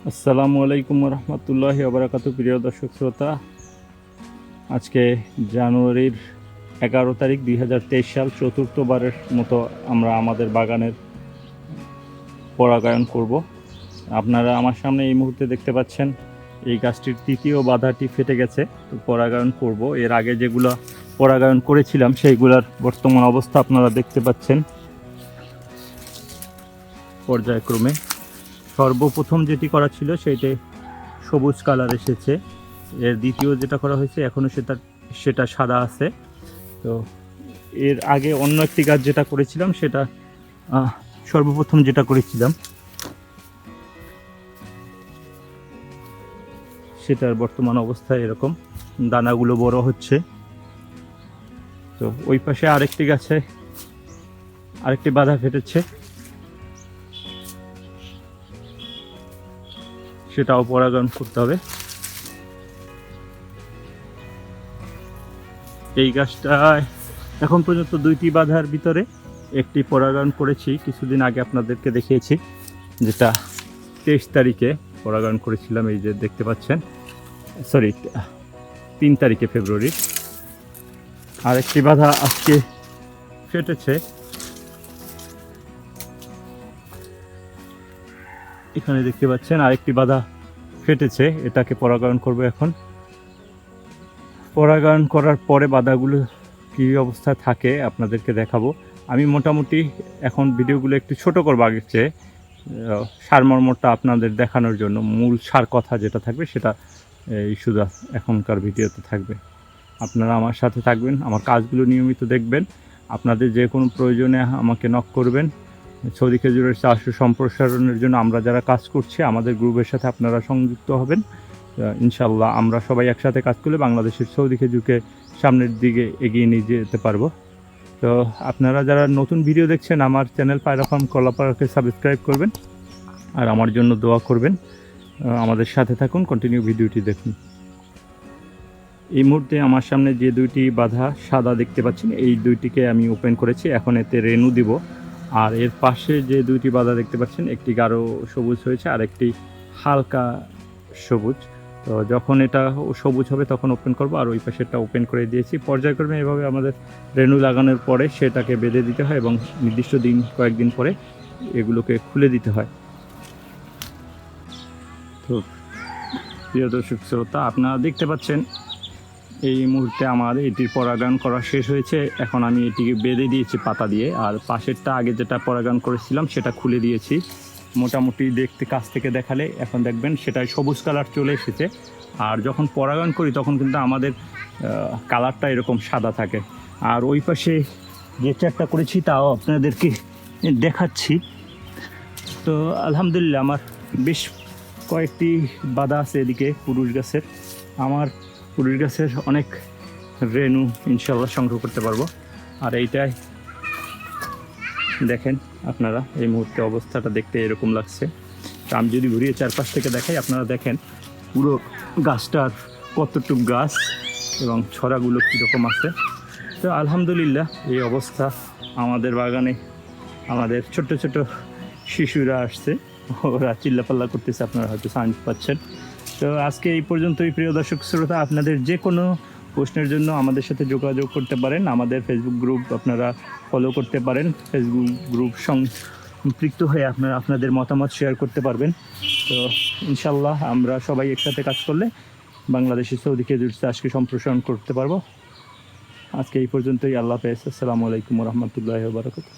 আসসালামু আলাইকুম রহমতুল্লাহি ওবরাকাতু। প্রিয় দর্শক শ্রোতা, আজকে জানুয়ারির 11 তারিখ 2023 সাল, চতুর্থবারের মতো আমরা আমাদের বাগানের পরাগায়ন করব। আপনারা আমার সামনে এই মুহূর্তে দেখতে পাচ্ছেন এই গাছটির তৃতীয় বাধাটি ফেটে গেছে, তো পরাগায়ন করব। এর আগে যেগুলো পরাগায়ন করেছিলাম সেইগুলোর বর্তমান অবস্থা আপনারা দেখতে পাচ্ছেন পর্যায়ক্রমে। সর্বপ্রথম যেটি করা ছিল সেইটা সবুজ কালার এসেছে, এর দ্বিতীয় যেটা করা হয়েছে এখনও সেটা সাদা আছে। তো এর আগে অন্য একটি গাছ যেটা করেছিলাম সেটা সর্বপ্রথম যেটা করেছিলাম সেটার বর্তমান অবস্থা এরকম, দানাগুলো বড় হচ্ছে। তো ওই পাশে আরেকটি গাছে আরেকটি বাধা ফেটেছে, সেটাও পরাগায়ন করতে হবে। এই গাছটায় এখন পর্যন্ত দুইটি বাধার ভিতরে একটি পরাগায়ন করেছি, কিছুদিন আগে আপনাদেরকে দেখিয়েছি, যেটা 23 তারিখে পরাগায়ন করেছিলাম। এই যে দেখতে পাচ্ছেন, সরি 3 তারিখে ফেব্রুয়ারি। আরেকটি বাধা আজকে ফেটেছে, এখানে দেখতে পাচ্ছেন আরেকটি বাধা ফেটেছে, এটাকে পরাগায়ন করব এখন। পরাগায়ন করার পরে বাধাগুলো কী অবস্থায় থাকে আপনাদেরকে দেখাবো। আমি মোটামুটি এখন ভিডিওগুলো একটু ছোট করবো আগের চেয়ে, সারমর্মটা আপনাদের দেখানোর জন্য। মূল সার কথা যেটা থাকবে সেটা এই শুধু এখনকার ভিডিওতে থাকবে। আপনারা আমার সাথে থাকবেন, আমার কাজগুলো নিয়মিত দেখবেন। আপনাদের যে কোনো প্রয়োজনে আমাকে নক করবেন। সৌদি খেজুরের চাষ ও সম্প্রসারণের জন্য আমরা যারা কাজ করছি আমাদের গ্রুপের সাথে আপনারা সংযুক্ত হবেন। ইনশাল্লাহ আমরা সবাই একসাথে কাজ করলে বাংলাদেশের সৌদি খেজুরকে সামনের দিকে এগিয়ে নিয়ে যেতে পারবো। তো আপনারা যারা নতুন ভিডিও দেখছেন আমার চ্যানেল পায়রা ফার্ম কলাপাড়াকে সাবস্ক্রাইব করবেন আর আমার জন্য দোয়া করবেন। আমাদের সাথে থাকুন, কন্টিনিউ ভিডিওটি দেখুন। এই মুহূর্তে আমার সামনে যে দুইটি বাধা সাদা দেখতে পাচ্ছেন, এই দুইটিকে আমি ওপেন করেছি, এখন এতে রেনু দিব। আর এর পাশে যে দুইটি বাধা দেখতে পাচ্ছেন, একটি গাঢ় সবুজ হয়েছে আর একটি হালকা সবুজ। তো যখন এটা সবুজ হবে তখন ওপেন করব, আর ওই পাশেরটা ওপেন করে দিয়েছি। পর্যায়ক্রমে এভাবে আমাদের রেনু লাগানোর পরে সেটাকে বেঁধে দিতে হয় এবং নির্দিষ্ট দিন কয়েকদিন পরে এগুলোকে খুলে দিতে হয়। তো প্রিয় দর্শক শ্রোতা, আপনারা দেখতে পাচ্ছেন এই মুহূর্তে আমার এটির পরাগায়ন করা শেষ হয়েছে। এখন আমি এটিকে বেঁধে দিয়েছি পাতা দিয়ে, আর পাশেরটা আগে যেটা পরাগায়ন করেছিলাম সেটা খুলে দিয়েছি। মোটামুটি দেখতে কাছ থেকে দেখালে এখন দেখবেন সেটাই সবুজ কালার চলে এসেছে। আর যখন পরাগায়ন করি তখন কিন্তু আমাদের কালারটা এরকম সাদা থাকে। আর ওই পাশে যে চারটা করেছি তাও আপনাদেরকে দেখাচ্ছি। তো আলহামদুলিল্লাহ আমার বেশ কয়েকটি বাধা আছে এদিকে পুরুষ গাছের। আমার পুরুষ গাছের অনেক রেনু ইনশাল্লাহ সংগ্রহ করতে পারবো। আর এইটাই দেখেন আপনারা, এই মুহূর্তে অবস্থাটা দেখতে এরকম লাগছে। তো আমি যদি ঘুরিয়ে চারপাশ থেকে দেখাই, আপনারা দেখেন পুরো গাছটার কতটুকু গাছ এবং ছড়াগুলো কীরকম আছে। তো আলহামদুলিল্লাহ এই অবস্থা আমাদের বাগানে। আমাদের ছোট ছোট শিশুরা আসছে, ওরা চিল্লাপাল্লা করতেছে, আপনারা হয়তো সাউন্ড পাচ্ছেন। তো আজকে এই পর্যন্তই প্রিয় দর্শক শ্রোতা। আপনাদের যে কোনো প্রশ্নের জন্য আমাদের সাথে যোগাযোগ করতে পারেন। আমাদের ফেসবুক গ্রুপ আপনারা ফলো করতে পারেন, ফেসবুক গ্রুপ সম্পৃক্ত হয়ে আপনারা আপনাদের মতামত শেয়ার করতে পারবেন। তো ইনশাল্লাহ আমরা সবাই একসাথে কাজ করলে বাংলাদেশের সৌদি খেজুর চাষকে সম্প্রসারণ করতে পারবো। আজকে এই পর্যন্তই। আল্লাহ হাফেজ। আসসালামু আলাইকুম রহমতুল্লাহি ওয়া বারাকাতুহু।